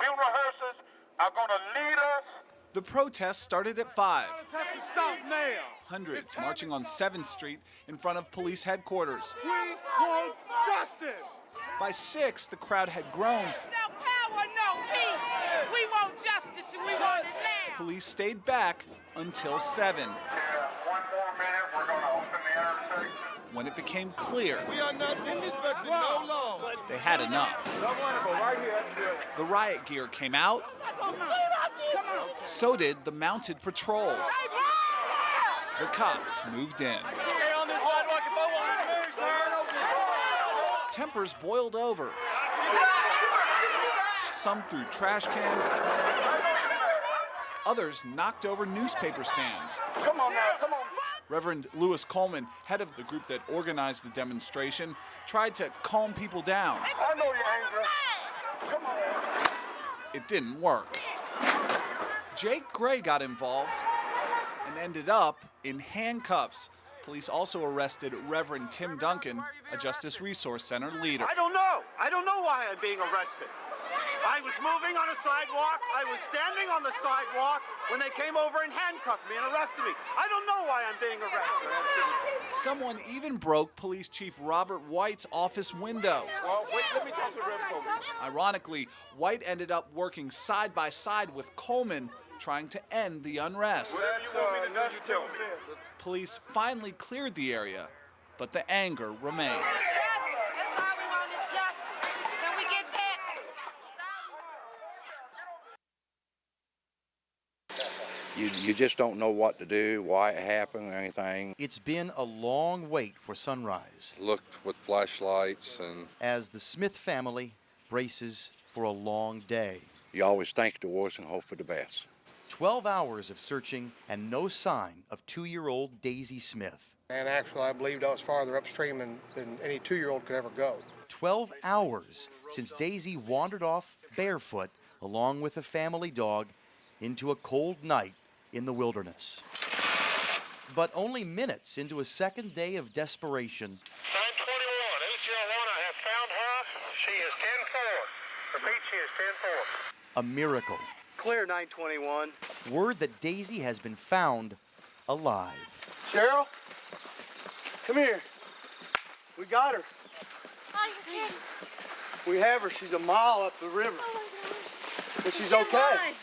drill rehearsals are going to lead us. The protest started at 5. Stop now. Hundreds marching on 7th Street in front of police headquarters. We want justice. By 6, the crowd had grown. No power, no peace. We want justice and we want it now. Police stayed back until 7. Yeah, 1 more minute, we're going to open the intersection. When it became clear We are not disrespecting no law. they had enough. The riot gear came out. So did the mounted patrols. The cops moved in. Tempers boiled over. Some threw trash cans. Others knocked over newspaper stands. Come on now, come on. Reverend Lewis Coleman, head of the group that organized the demonstration, tried to calm people down. I know you're angry. Come on. It didn't work. Jake Gray got involved and ended up in handcuffs. Police also arrested Reverend Tim Duncan, a Justice Resource Center leader. I don't know why I'm being arrested. I was moving on a sidewalk. I was standing on the sidewalk when they came over and handcuffed me and arrested me. I don't know why I'm being arrested. Someone even broke Police Chief Robert White's office window. Well, wait, let me talk to Reverend Coleman. Ironically, White ended up working side by side with Coleman, trying to end the unrest. Police finally cleared the area, but the anger remains. That's all we want is justice. Can we get that? You just don't know what to do, why it happened, or anything. It's been a long wait for sunrise Looked with flashlights and as the Smith family braces for a long day. You always think the worst and hope for the best. 12 hours of searching and no sign of 2-year-old Daisy Smith. And actually, I believed I was farther upstream than any 2-year-old could ever go. 12 hours since Daisy wandered off barefoot along with a family dog into a cold night in the wilderness. But only minutes into a second day of desperation. 921, ACL1, I have found her. She is 10-4. Repeat, she is 10-4. A miracle. Clear 921. Word that Daisy has been found alive. Cheryl, come here. We got her. Are you kidding? We have her. She's a mile up the river. Oh my gosh. But she's okay.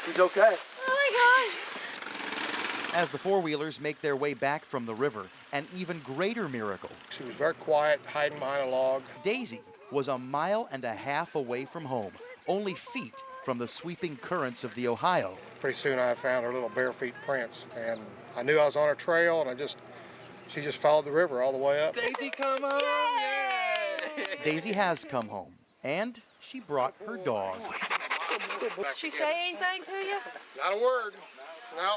She's okay. Oh my gosh. As the four-wheelers make their way back from the river, an even greater miracle. She was very quiet, hiding behind a log. Daisy was 1.5 miles away from home, only feet from the sweeping currents of the Ohio. Pretty soon I found her little bare feet prints, and I knew I was on her trail, and she just followed the river all the way up. Daisy, come home. Yay! Daisy has come home, and she brought her dog. She say anything to you? Not a word. No.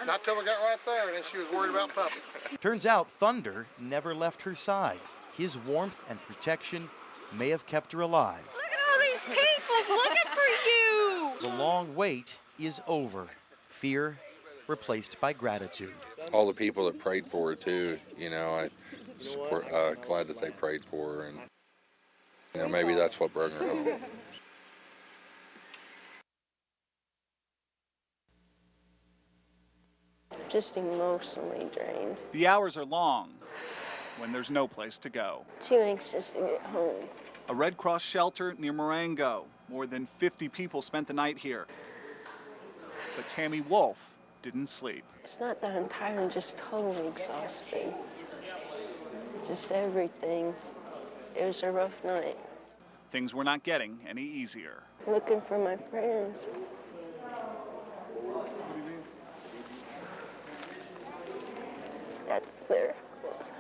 Not till we got right there, and then she was worried about puppy. Turns out Thunder never left her side. His warmth and protection may have kept her alive. Look at all these people looking for you. The long wait is over. Fear replaced by gratitude. all the people that prayed for her too. You know, I support, glad that they prayed for her, and you know, maybe that's what brought her home. Just emotionally drained. The hours are long when there's no place to go. Too anxious to get home. A Red Cross shelter near Marengo. More than 50 people spent the night here. But Tammy Wolf didn't sleep. It's not that I'm tired, I'm just totally exhausted. Just everything. It was a rough night. Things were not getting any easier. Looking for my friends. That's their house.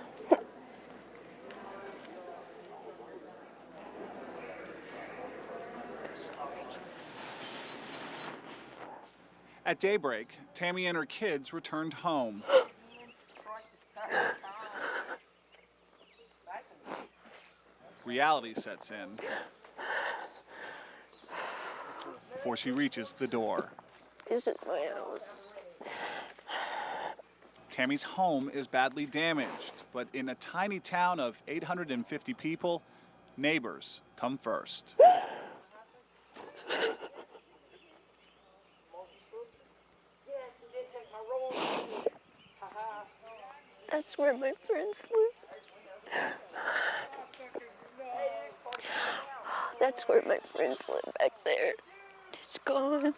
At daybreak, Tammy and her kids returned home. Reality sets in before she reaches the door. Isn't my house. Tammy's home is badly damaged, but in a tiny town of 850 people, neighbors come first. That's where my friends live. That's where my friends live back there. It's gone.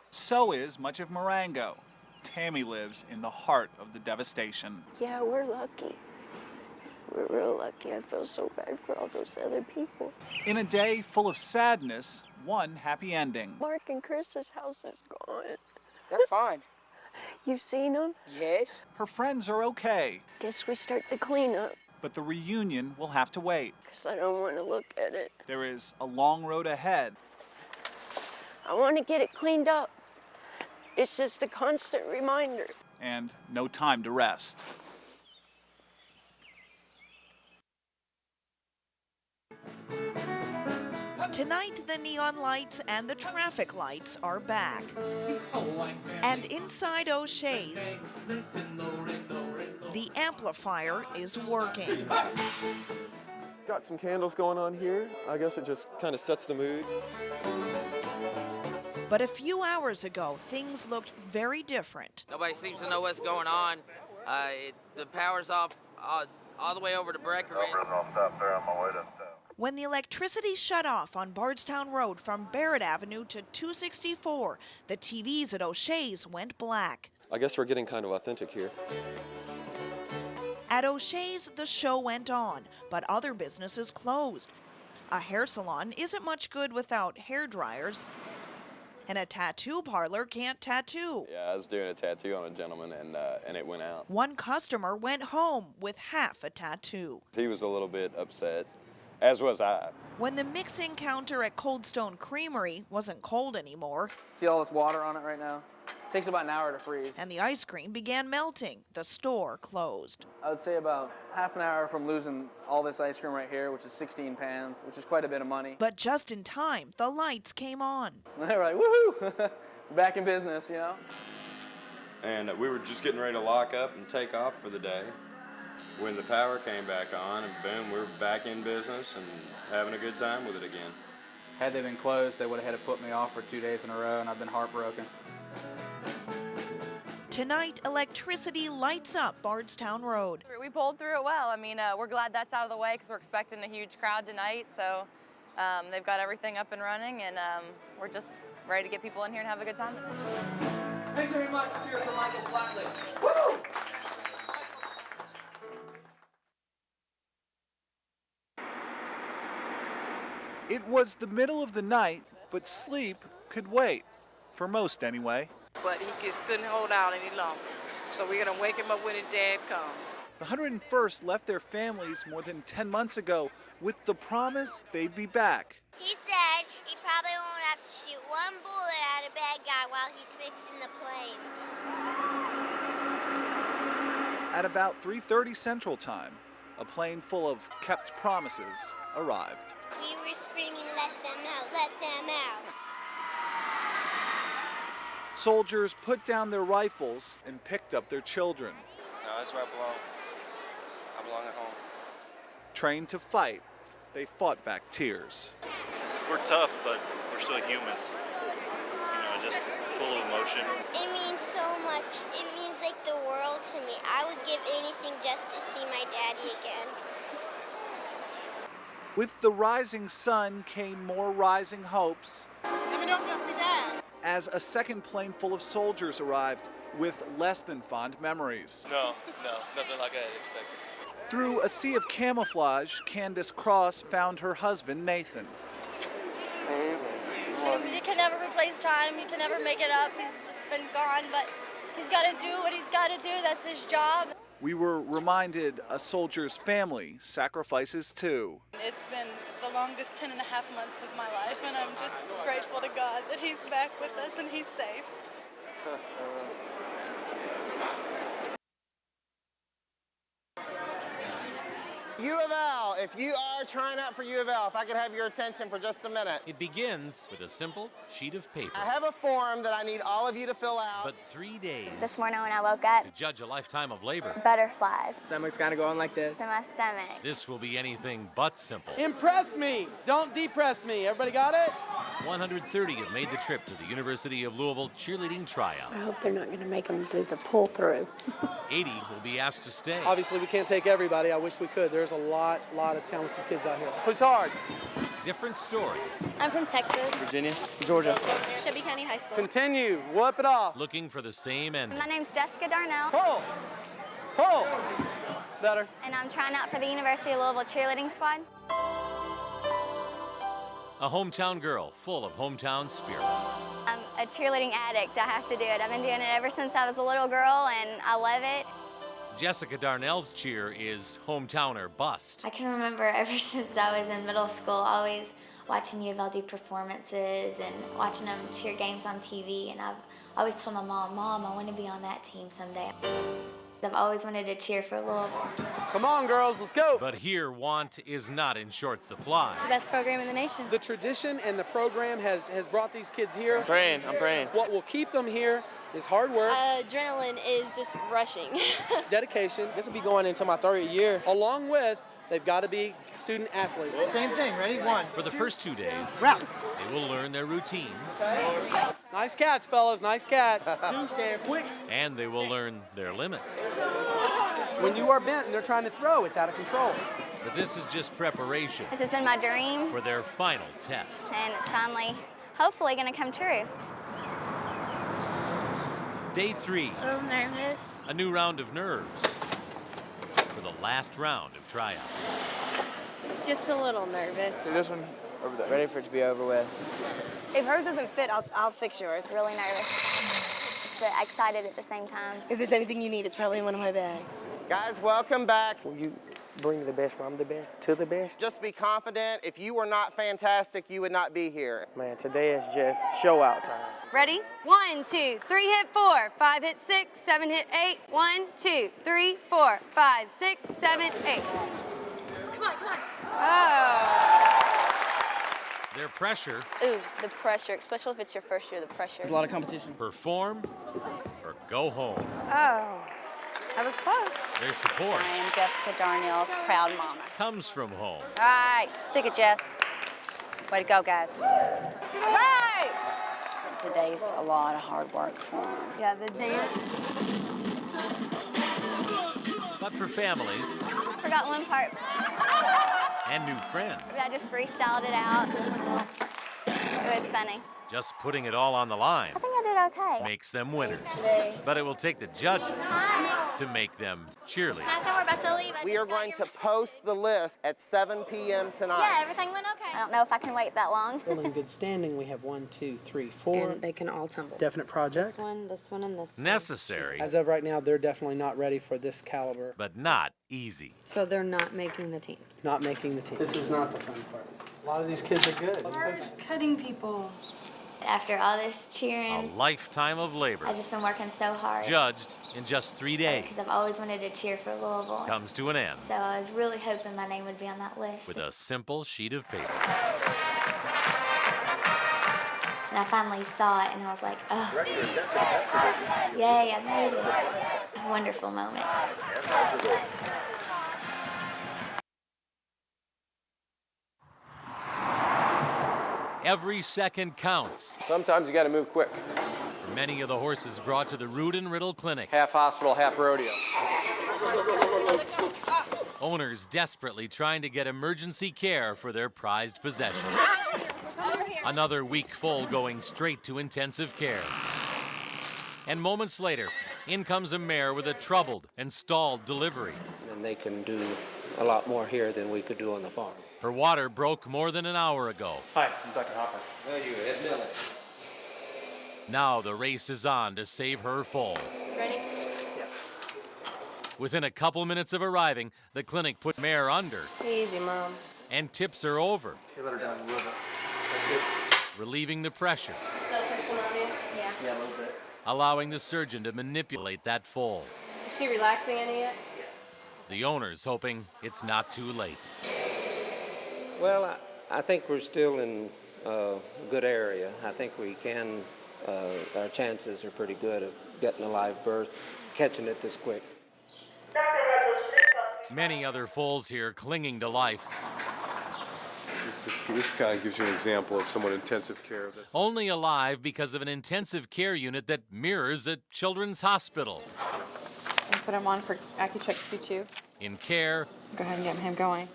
So is much of Marengo. Tammy lives in the heart of the devastation. Yeah, we're lucky. We're real lucky. I feel so bad for all those other people. In a day full of sadness, one happy ending. Mark and Chris's house is gone. They're fine. You've seen them? Yes. Her friends are okay, Guess we start the cleanup. but the reunion will have to wait. Because I don't want to look at it. There is a long road ahead. I want to get it cleaned up. It's just a constant reminder. And no time to rest. Tonight, the neon lights and the traffic lights are back. And inside O'Shea's, the amplifier is working. Got some candles going on here. I guess it just kind of sets the mood. But a few hours ago, things looked very different. Nobody seems to know what's going on. The power's off all the way over to Brecker. When the electricity shut off on Bardstown Road from Barrett Avenue to 264, the TVs at O'Shea's went black. I guess we're getting kind of authentic here. At O'Shea's, the show went on, but other businesses closed. A hair salon isn't much good without hair dryers, and a tattoo parlor can't tattoo. Yeah, I was doing a tattoo on a gentleman, and it went out. One customer went home with half a tattoo. He was a little bit upset, as was I. When the mixing counter at Cold Stone Creamery wasn't cold anymore. See all this water on it right now? Takes about an hour to freeze. And the ice cream began melting, the store closed. I would say about half an hour from losing all this ice cream right here, which is 16 pans, which is quite a bit of money. But just in time, the lights came on. They were like, woohoo! Back in business, you know? And we were just getting ready to lock up and take off for the day when the power came back on, and boom, we're back in business and having a good time with it again. Had they been closed, they would have had to put me off for 2 days in a row, and I've been heartbroken. Tonight, electricity lights up Bardstown Road. We pulled through it well. I mean, we're glad that's out of the way because we're expecting a huge crowd tonight. So they've got everything up and running, and we're just ready to get people in here and have a good time. Thanks very much. It's here for Michael Flatley. Woo! It was the middle of the night, but sleep could wait. For most, anyway. But he just couldn't hold out any longer. So we're going to wake him up when his dad comes. The 101st left their families more than 10 months ago with the promise they'd be back. He said he probably won't have to shoot one bullet at a bad guy while he's fixing the planes. At about 3:30 Central Time, a plane full of kept promises arrived. We were screaming, let them out, let them out. Soldiers put down their rifles and picked up their children. No, that's where I belong. I belong at home. Trained to fight, they fought back tears. We're tough, but we're still humans. You know, just full of emotion. It means so much. It means like the world to me. I would give anything just to see my daddy again. With the rising sun came more rising hopes. Let me know if you'll see Dad. As a second plane full of soldiers arrived with less than fond memories. No, nothing like I had expected. Through a sea of camouflage, Candace Cross found her husband, Nathan. You can never replace time. You can never make it up. He's just been gone, but he's got to do what he's got to do. That's his job. We were reminded a soldier's family sacrifices too. It's been the longest 10.5 months of my life, and I'm just grateful to God that he's back with us and he's safe. U of L, if you are trying out for U of L, if I could have your attention for just a minute. It begins with a simple sheet of paper. I have a form that I need all of you to fill out. But 3 days This morning when I woke up, to judge a lifetime of labor. butterflies Stomach's kind of going like this. in my stomach. This will be anything but simple. Impress me, don't depress me. Everybody got it? 130 have made the trip to the University of Louisville cheerleading tryouts. I hope they're not going to make them do the pull through. 80 will be asked to stay. Obviously, we can't take everybody. I wish we could. There's a lot of talented kids out here. Push hard. Different stories. I'm from Texas. Virginia, Georgia. Shelby County High School. Continue. Whoop it off. Looking for the same end. My name's Jessica Darnell. Pull. Pull. Better. And I'm trying out for the University of Louisville cheerleading squad. A hometown girl full of hometown spirit. I'm a cheerleading addict. I have to do it. I've been doing it ever since I was a little girl, and I love it. Jessica Darnell's cheer is Hometowner Bust. I can remember ever since I was in middle school, always watching U of L do performances and watching them cheer games on TV. And I've always told my mom, I want to be on that team someday. I've always wanted to cheer for Louisville. Come on, girls, let's go. But here, want is not in short supply. It's the best program in the nation. The tradition and the program has brought these kids here. I'm praying. What will keep them here is hard work. Adrenaline is just rushing. Dedication. This will be going into my third year. Along with, they've got to be student athletes. Same thing, ready? 1. For the first 2 days, Route. they will learn their routines. Nice catch, fellas, nice catch. 2, stand quick. And they will learn their limits. When you are bent and they're trying to throw, it's out of control. But this is just preparation This has been my dream, for their final test. and it's finally, hopefully, going to come true. Day 3, A little nervous. a new round of nerves for the last round of tryouts. Just a little nervous. This one over there. Ready for it to be over with. If hers doesn't fit, I'll fix yours. Really nervous, but excited at the same time. If there's anything you need, it's probably in one of my bags. Guys, welcome back. Will you bring the best from the best to the best? Just be confident. If you were not fantastic, you would not be here. Man, today is just show out time. Ready? 1, 2, 3, hit 4, 5, hit 6, 7, hit 8. 1, 2, 3, 4, 5, 6, 7, 8. Come on. Oh. Their pressure. Ooh, the pressure, especially if it's your first year, the pressure. There's a lot of competition. Perform or go home. Oh, I was close. Their support I am Jessica Darnell's proud mama. comes from home. All right, take it, Jess. Way to go, guys. Right! Today's a lot of hard work for them. Yeah, the dance. But for families Forgot one part. and new friends, I just freestyled it out. It was funny. just putting it all on the line I think I did okay. makes them winners. But it will take the judges to make them cheerleaders. Nathan, we're about to leave. We are going to post the list at 7 p.m. tonight. Yeah, everything went okay. I don't know if I can wait that long. Still in good standing. We have 1, 2, 3, 4. And they can all tumble. Definite project. This one, and this one. Necessary, As of right now, they're definitely not ready for this caliber. but not easy. So they're not making the team. Not making the team. This is not the fun part. A lot of these kids are good. Cutting people. After all this A cheering, lifetime of labor, I've just been working so hard. judged in just 3 days, Because I've always wanted to cheer for Louisville. comes to an end So I was really hoping my name would be on that list. with a simple sheet of paper. And I finally saw it and I was like, oh, yay, I made it. A wonderful moment. Every second counts. Sometimes you got to move quick. For many of the horses brought to the Root and Riddle Clinic, Half hospital, half rodeo. owners desperately trying to get emergency care for their prized possession. Another week full going straight to intensive care. And moments later, in comes a mare with a troubled and stalled delivery. And they can do a lot more here than we could do on the farm. Her water broke more than an hour ago. Hi, I'm Dr. Hopper. Well, you Ed Miller. Now the race is on to save her foal. Ready? Within a couple minutes of arriving, the clinic puts mare under Easy, Mom. and tips her over, Okay, let her down a little bit. That's good. relieving the pressure, Still pushing on you? Yeah. Yeah, a little bit. allowing the surgeon to manipulate that foal. Is she relaxing any yet? The owner's hoping it's not too late. Well, I think we're still in a good area. I think we can, our chances are pretty good of getting a live birth, catching it this quick. Many other foals here clinging to life. This kind of gives you an example of someone in intensive care. Only alive because of an intensive care unit that mirrors a children's hospital. And put him on for AccuCheck Q2. In care. Go ahead and get him going.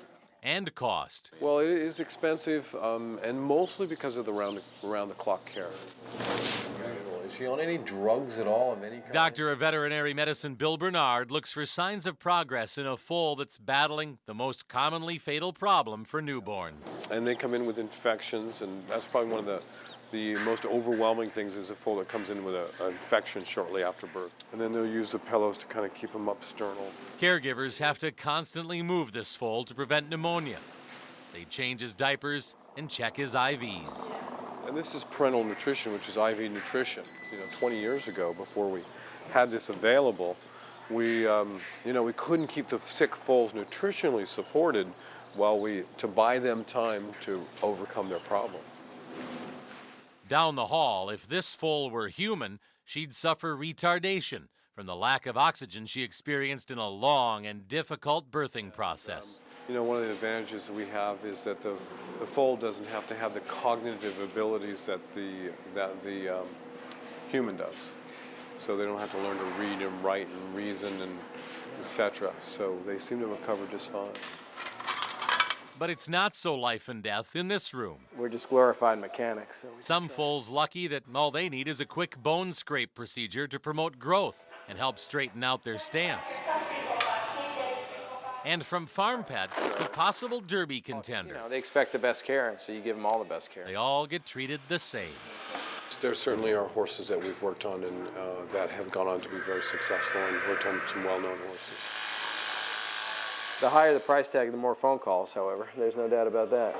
And cost. Well, it is expensive, and mostly because of the round-the-clock care. Is she on any drugs at all of any kind? Doctor of veterinary medicine Bill Bernard looks for signs of progress in a foal that's battling the most commonly fatal problem for newborns. And they come in with infections, and that's probably one of the most overwhelming things is a foal that comes in with an infection shortly after birth. And then they'll use the pillows to kind of keep them up sternal. Caregivers have to constantly move this foal to prevent pneumonia. They change his diapers and check his IVs. And this is parental nutrition, which is IV nutrition. 20 years ago, before we had this available, we couldn't keep the sick foals nutritionally supported to buy them time to overcome their problem. Down the hall, if this foal were human, she'd suffer retardation from the lack of oxygen she experienced in a long and difficult birthing process. One of the advantages that we have is that the foal doesn't have to have the cognitive abilities that the human does. So they don't have to learn to read and write and reason and etc. So they seem to recover just fine. But it's not so life and death in this room. We're just glorified mechanics. Some foals lucky that all they need is a quick bone scrape procedure to promote growth and help straighten out their stance. And from farm pet to possible derby contender. They expect the best care, and so you give them all the best care. They all get treated the same. There certainly are horses that we've worked on and that have gone on to be very successful and worked on some well-known horses. The higher the price tag, the more phone calls, however. There's no doubt about that.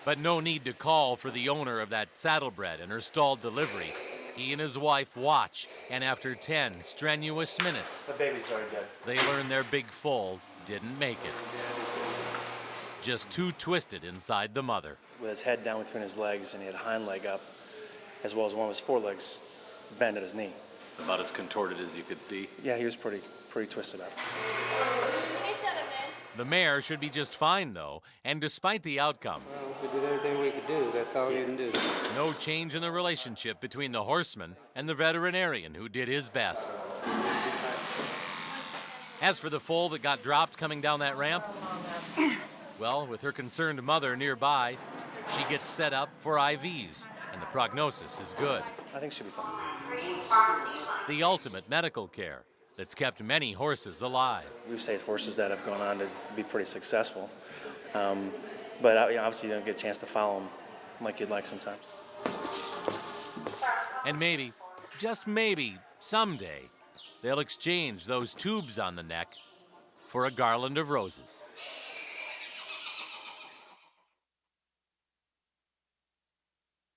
But no need to call for the owner of that saddlebred and her stalled delivery. He and his wife watch, and after 10 strenuous minutes, the baby's already dead. They learn their big foal didn't make it. Just too twisted inside the mother. With his head down between his legs, and he had a hind leg up, as well as one of his forelegs bent at his knee. About as contorted as you could see? Yeah, he was pretty twisted up. The mare should be just fine, though, and despite the outcome, well, we did everything we could do. That's all we can do. No change in the relationship between the horseman and the veterinarian who did his best. As for the foal that got dropped coming down that ramp, well, with her concerned mother nearby, she gets set up for IVs, and the prognosis is good. I think she'll be fine. The ultimate medical care that's kept many horses alive. We've saved horses that have gone on to be pretty successful, but obviously you don't get a chance to follow them like you'd like sometimes. And maybe, just maybe, someday, they'll exchange those tubes on the neck for a garland of roses.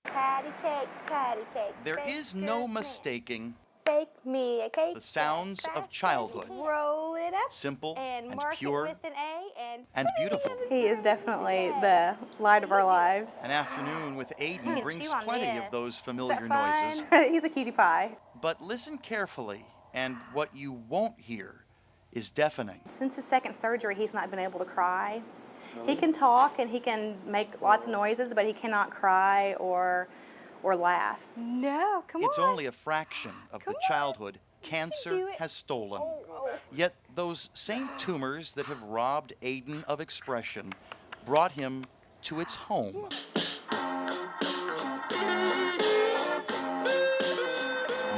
Patty cake, patty cake. There is no mistaking Bake me a cake. the sounds of childhood. Roll it up. Simple and mark pure it with an A and beautiful. He is definitely the light of our lives. An afternoon with Aiden can brings chew on plenty this. of those Is familiar that noises. fun? He's a cutie pie. But listen carefully, and what you won't hear is deafening. Since his second surgery, he's not been able to cry. He can talk and he can make lots of noises, but he cannot cry or laugh. No, come on. It's only a fraction of the childhood cancer has stolen. Yet those same tumors that have robbed Aiden of expression brought him to its home.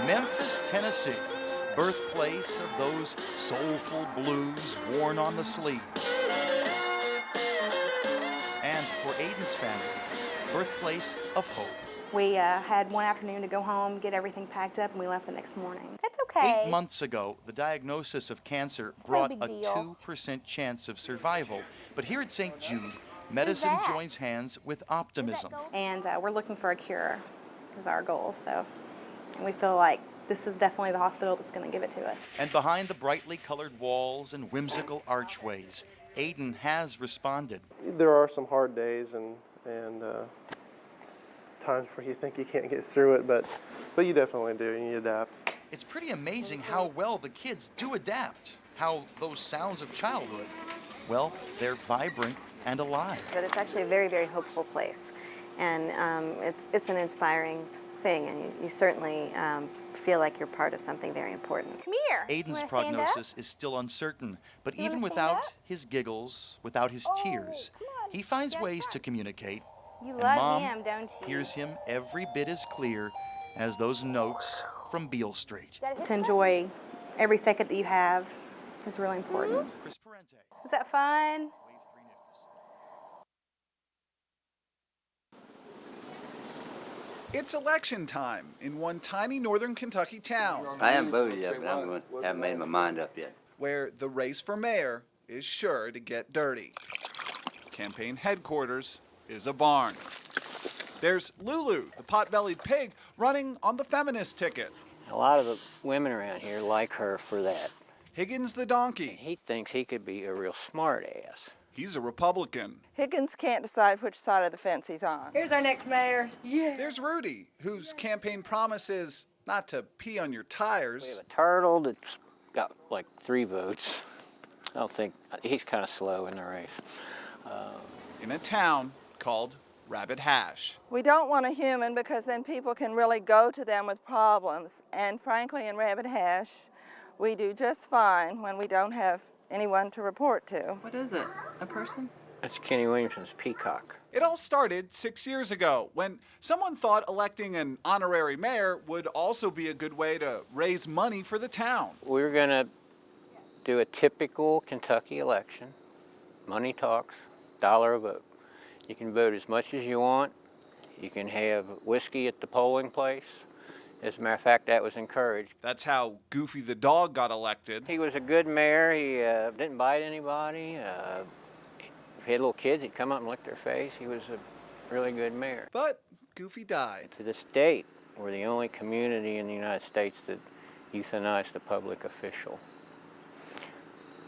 Memphis, Tennessee, birthplace of those soulful blues worn on the sleeve. And for Aiden's family, birthplace of hope. We had one afternoon to go home, get everything packed up, and we left the next morning. That's okay. 8 months ago, the diagnosis of cancer no brought big a deal. 2% chance of survival. But here at St. Jude, medicine joins hands with optimism. And we're looking for a cure is our goal. So, and we feel like this is definitely the hospital that's going to give it to us. And behind the brightly colored walls and whimsical archways, Aiden has responded. There are some hard days and times where you think you can't get through it, but you definitely do, and you adapt. It's pretty amazing how well the kids do adapt, how those sounds of childhood, well, they're vibrant and alive. But it's actually a very, very hopeful place, and it's an inspiring thing, and you certainly feel like you're part of something very important. Come here. Aiden's prognosis is still uncertain, but even without his giggles, without his tears, he finds ways to communicate. You And love Mom him, don't you? hears him every bit as clear as those notes from Beale Street. To enjoy every second that you have is really important. Is that fun? It's election time in one tiny northern Kentucky town. I haven't voted yet, but haven't made my mind up yet. Where the race for mayor is sure to get dirty. Campaign headquarters is a barn. There's Lulu, the pot-bellied pig, running on the feminist ticket. A lot of the women around here like her for that. Higgins the donkey. He thinks he could be a real smart ass. He's a Republican. Higgins can't decide which side of the fence he's on. Here's our next mayor. Yeah. There's Rudy, whose campaign promise is not to pee on your tires. We have a turtle that's got like 3 votes. I don't think, he's kind of slow in the race. In a town called Rabbit Hash. We don't want a human because then people can really go to them with problems. And frankly, in Rabbit Hash, we do just fine when we don't have anyone to report to. What is it? A person? That's Kenny Williamson's peacock. It all started 6 years ago when someone thought electing an honorary mayor would also be a good way to raise money for the town. We're going to do a typical Kentucky election. Money talks, $1 a vote. You can vote as much as you want. You can have whiskey at the polling place. As a matter of fact, that was encouraged. That's how Goofy the dog got elected. He was a good mayor. He didn't bite anybody. If he had little kids, he'd come up and lick their face. He was a really good mayor. But Goofy died. To this date, we're the only community in the United States that euthanized a public official.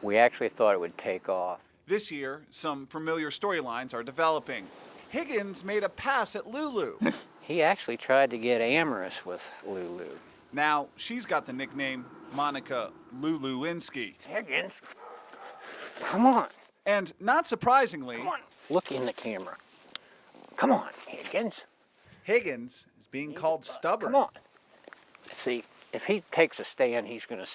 We actually thought it would take off. This year, some familiar storylines are developing. Higgins made a pass at Lulu. He actually tried to get amorous with Lulu. Now, she's got the nickname Monica Luluinski. Higgins, come on. And not surprisingly... Come on, look in the camera. Come on, Higgins. Higgins is being called stubborn. Come on. See, if he takes a stand, he's going to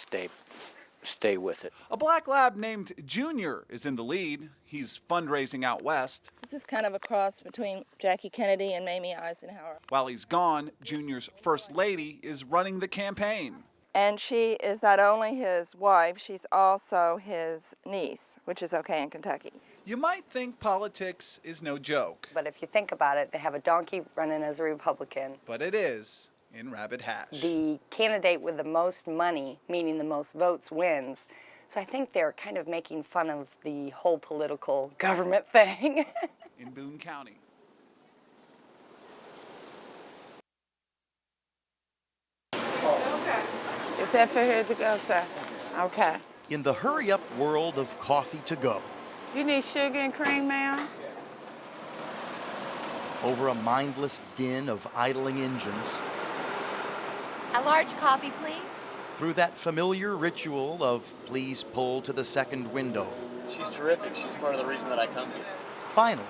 stay with it. A black lab named Junior is in the lead. He's fundraising out west. This is kind of a cross between Jackie Kennedy and Mamie Eisenhower. While he's gone, Junior's first lady is running the campaign. And she is not only his wife, she's also his niece, which is okay in Kentucky. You might think politics is no joke. But if you think about it, they have a donkey running as a Republican. But it is in Rabbit Hash. The candidate with the most money, meaning the most votes, wins. So I think they're kind of making fun of the whole political government thing. In Boone County. Is that for here to go, sir? Okay. In the hurry-up world of coffee to go, You need sugar and cream, ma'am? over a mindless din of idling engines, A large coffee, please. through that familiar ritual of please pull to the second window. She's terrific. She's part of the reason that I come here. Finally,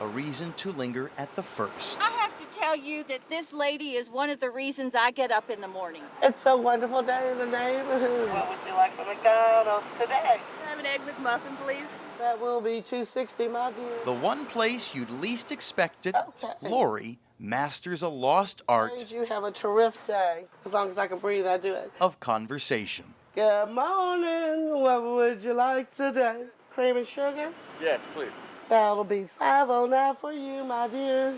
a reason to linger at the first. I have to tell you that this lady is one of the reasons I get up in the morning. It's a wonderful day in the neighborhood. What would you like for McDonald's today? Can I have an Egg McMuffin, please? That will be $2.60, my dear. The one place you'd least expect it, Lori masters a lost art You have a terrific day. As long as I can breathe, I do it. of conversation. Good morning. What would you like today? Cream and sugar? Yes, please. That'll be $5.09 for you, my dear.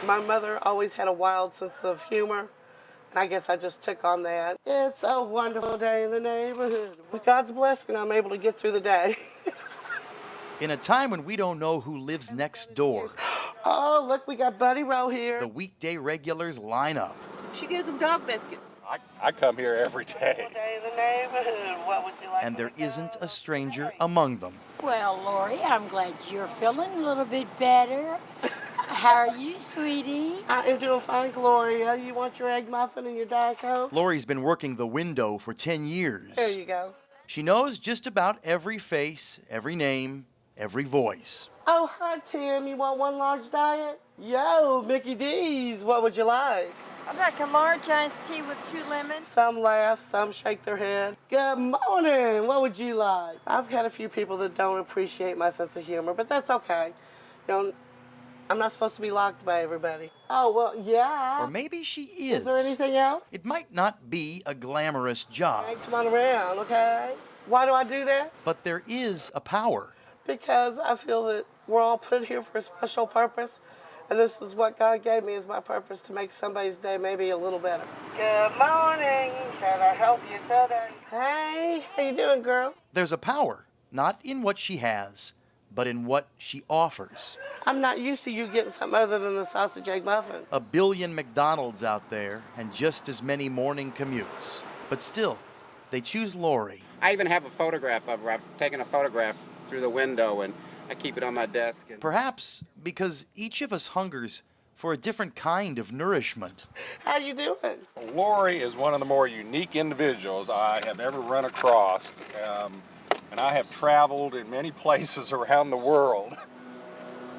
My mother always had a wild sense of humor, and I guess I just took on that. It's a wonderful day in the neighborhood. With God's blessing, I'm able to get through the day. In a time when we don't know who lives next door, Oh, look, we got Buddy Rowe here. the weekday regulars line up. She gives him dog biscuits. I come here every day. And there isn't a stranger among them. Well, Lori, I'm glad you're feeling a little bit better. How are you, sweetie? I am doing fine, Gloria. You want your egg muffin and your Diet Coke? Lori's been working the window for 10 years. There you go. She knows just about every face, every name, every voice. Oh, hi, Tim. You want one large diet? Yo, Mickey D's. What would you like? I'd like a large iced tea with 2 lemons. Some laugh, some shake their head. Good morning. What would you like? I've had a few people that don't appreciate my sense of humor, but that's okay. You know, I'm not supposed to be liked by everybody. Oh, well, yeah. Or maybe she is. Is there anything else? It might not be a glamorous job. Hey, come on around, okay? Why do I do that? But there is a power. Because I feel that we're all put here for a special purpose, and this is what God gave me as my purpose, to make somebody's day maybe a little better. Good morning. Can I help you today? Hey, how you doing, girl? There's a power, not in what she has, but in what she offers. I'm not used to you getting something other than the sausage egg muffin. A billion McDonald's out there and just as many morning commutes. But still, they choose Lori. I even have a photograph of her. I've taken a photograph through the window and I keep it on my desk. Perhaps because each of us hungers for a different kind of nourishment. How you doing? Lori is one of the more unique individuals I have ever run across. And I have traveled in many places around the world.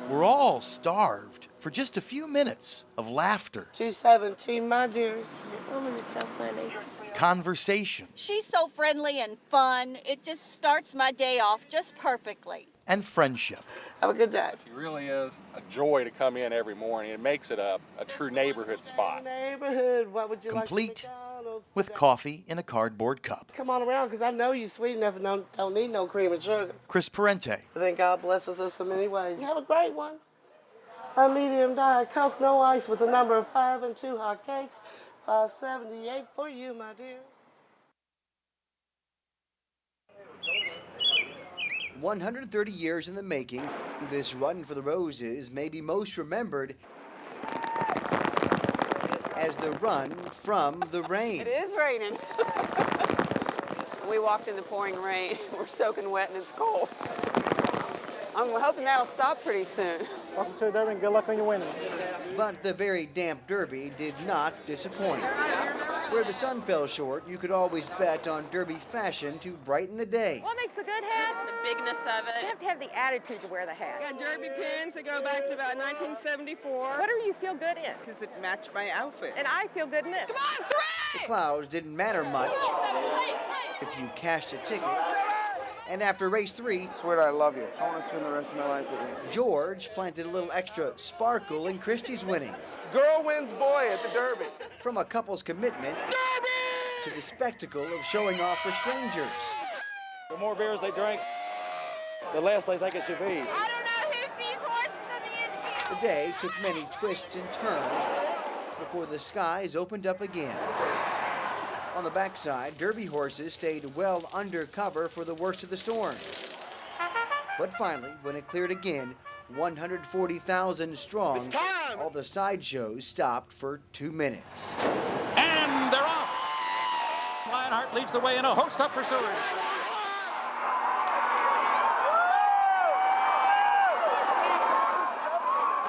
We're all starved for just a few minutes of laughter. 217, my dear. Your woman is so funny. Conversation. She's so friendly and fun. It just starts my day off just perfectly. And friendship. Have a good day. She really is a joy to come in every morning. It makes it a true neighborhood spot. Neighborhood, what would you Complete like? McDonald's with today? coffee in a cardboard cup. Come on around, because I know you sweet enough and don't need no cream and sugar. Chris Parente. I think God blesses us in many ways. Have a great one. A medium Diet Coke, no ice, with a number of 5 and 2 hot cakes. $5.78 for you, my dear. 130 years in the making, this Run for the Roses may be most remembered as the run from the rain. It is raining. We walked in the pouring rain. We're soaking wet and it's cold. I'm hoping that'll stop pretty soon. Welcome to the Derby and good luck on your winnings. But the very damp Derby did not disappoint. Where the sun fell short, you could always bet on Derby fashion to brighten the day. What makes a good hat? The bigness of it. You have to have the attitude to wear the hat. Got Derby pins that go back to about 1974. What do you feel good in? Because it matched my outfit. And I feel good in this. Come on, 3! The clouds didn't matter much if you cashed a ticket. And after race 3, Swear I love you. I want to spend the rest of my life with you. George planted a little extra sparkle in Christie's winnings. Girl wins boy at the Derby. From a couple's commitment to the spectacle of showing off for strangers. The more beers they drink, the less they think it should be. I don't know who sees horses in the infield. The day took many twists and turns before the skies opened up again. On the backside, Derby horses stayed well under cover for the worst of the storm. But finally, when it cleared again, 140,000 strong, all the sideshows stopped for 2 minutes. And they're off. Lionheart leads the way in a host of pursuers.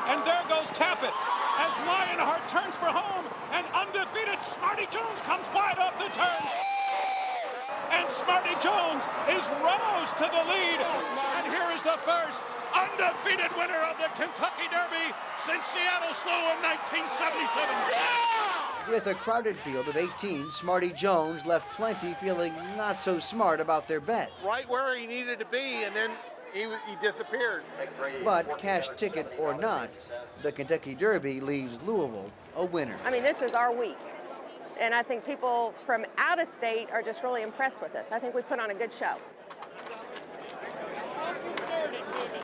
And there goes Tappet as Lionheart turns for home, and undefeated Smarty Jones comes wide off the turn. And Smarty Jones is roused to the lead. And here is the first undefeated winner of the Kentucky Derby since Seattle Slough in 1977. With a crowded field of 18, Smarty Jones left plenty feeling not so smart about their bet. Right where he needed to be, and then he disappeared. But cash ticket or not, the Kentucky Derby leaves Louisville a winner. I mean, this is our week. And I think people from out of state are just really impressed with us. I think we put on a good show.